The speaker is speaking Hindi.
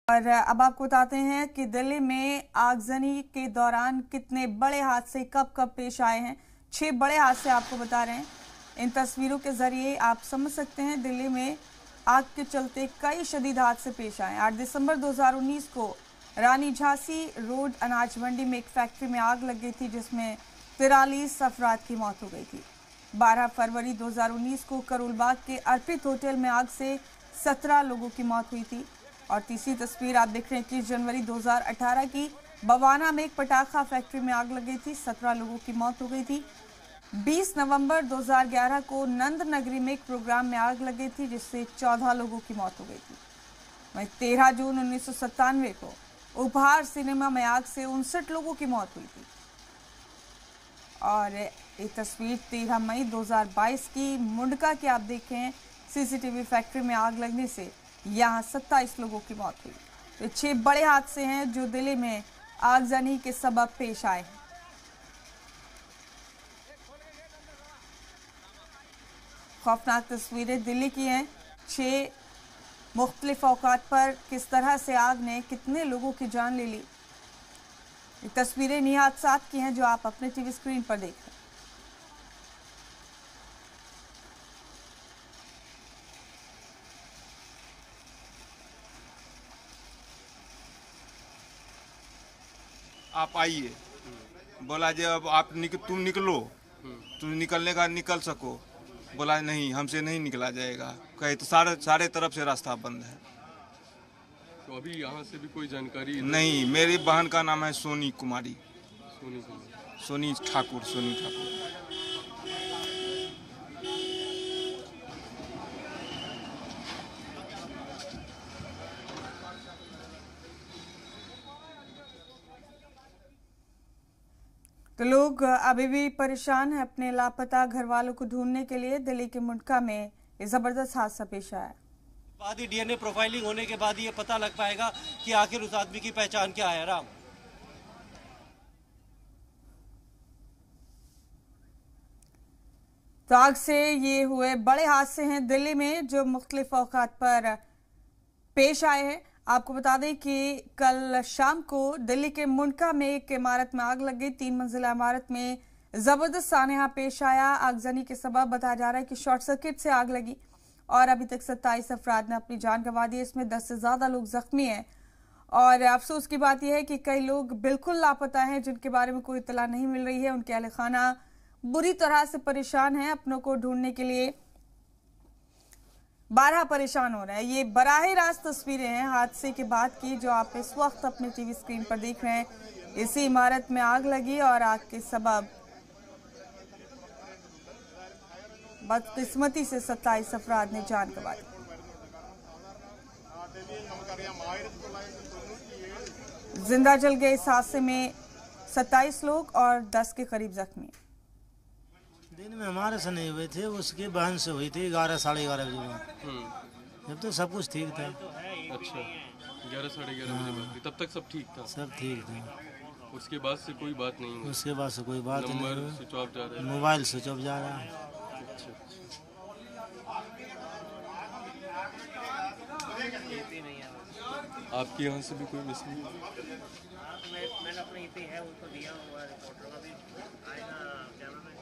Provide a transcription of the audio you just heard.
और अब आपको बताते हैं कि दिल्ली में आगजनी के दौरान कितने बड़े हादसे कब कब पेश आए हैं। 6 बड़े हादसे आपको बता रहे हैं। इन तस्वीरों के जरिए आप समझ सकते हैं दिल्ली में आग के चलते कई शदीद हादसे पेश आए। 8 दिसंबर 2019 को रानी झांसी रोड अनाज मंडी में एक फैक्ट्री में आग लग गई थी, जिसमें 43 अफराद की मौत हो गई थी। 12 फरवरी 2019 को करोलबाग के अर्पित होटल में आग से 17 लोगों की मौत हुई थी। और तीसरी तस्वीर आप देख रहे हैं 21 जनवरी 2018 की बवाना में एक पटाखा फैक्ट्री में आग लग गई थी, 17 लोगों की मौत हो गई थी। 20 नवंबर 2011 को नंद नगरी में एक प्रोग्राम में आग लग गई थी, जिससे 14 लोगों की मौत हो गई थी। वहीं 13 जून 1997 को उपहार सिनेमा में आग से 59 लोगों की मौत हुई थी। और ये तस्वीर 13 मई 2022 की मुंडका की आप देखें, सीसीटीवी फैक्ट्री में आग लगने से यहां 27 लोगों की मौत हुई। तो 6 बड़े हादसे हैं जो दिल्ली में आगजनी के सबब पेश आए हैं। खौफनाक तस्वीरें दिल्ली की हैं। 6 मुख्तलिफ औकात पर किस तरह से आग ने कितने लोगों की जान ले ली। ये तस्वीरें इन्हीं हादसात की हैं जो आप अपने टीवी स्क्रीन पर देख रहे हैं। आप आइए, बोला जे अब आप तुम निकलो, तुम निकलने का निकल सको। बोला नहीं, हमसे नहीं निकला जाएगा। कहे तो सारे तरफ से रास्ता बंद है। तो अभी यहाँ से भी कोई जानकारी नहीं। मेरी बहन का नाम है सोनी कुमारी, सोनी ठाकुर। तो लोग अभी भी परेशान हैं अपने लापता घर वालों को ढूंढने के लिए। दिल्ली के मुंडका में जबरदस्त हादसा पेश आया। बाद ही डीएनए प्रोफाइलिंग होने के बाद ये पता लग पाएगा कि आखिर उस आदमी की पहचान क्या है। राम, तो आग से ये हुए बड़े हादसे हैं दिल्ली में जो मुख्तलिफ औकात पर पेश आए हैं। आपको बता दें कि कल शाम को दिल्ली के मुंडका में एक इमारत में आग लग गई। 3 मंजिला इमारत में जबरदस्त सानहा पेश आया। आगजनी के सबब बताया जा रहा है कि शॉर्ट सर्किट से आग लगी और अभी तक 27 अफराद ने अपनी जान गंवा दी। इसमें 10 से ज्यादा लोग जख्मी हैं। और अफसोस की बात यह है कि कई लोग बिल्कुल लापता हैं, जिनके बारे में कोई इतला नहीं मिल रही है। उनके अहल खाना बुरी तरह से परेशान हैं। अपनों को ढूंढने के लिए 12 परेशान हो रहे हैं। ये बराह रास्त तस्वीरें हैं हादसे के बाद की, जो आप इस वक्त अपने टीवी स्क्रीन पर देख रहे हैं। इसी इमारत में आग लगी और आग के सबब बदकिस्मती से 27 अफराद ने जान गंवा दी। जिंदा जल गए इस हादसे में 27 लोग और 10 के करीब जख्मी। दिन में हमारे से नहीं हुए थे, उसकी बहन से हुई थी 11 साढ़े 11 बजे में। जब तो सब कुछ ठीक था। अच्छा, 11 साढ़े 11 बजे बात, तब तक सब ठीक था? सब ठीक था। उसके बाद से कोई बात नहीं हुई? उसके बाद से कोई बात नहीं हुई। नंबर स्विच ऑफ जा रहा है? मोबाइल स्विच ऑफ जा रहा है। अच्छा। आपके यहाँ से भी कोई मिसिंग? मैंने अपने है उसको दिया हुआ रिपोर्टर का भी आएगा कैमरा में।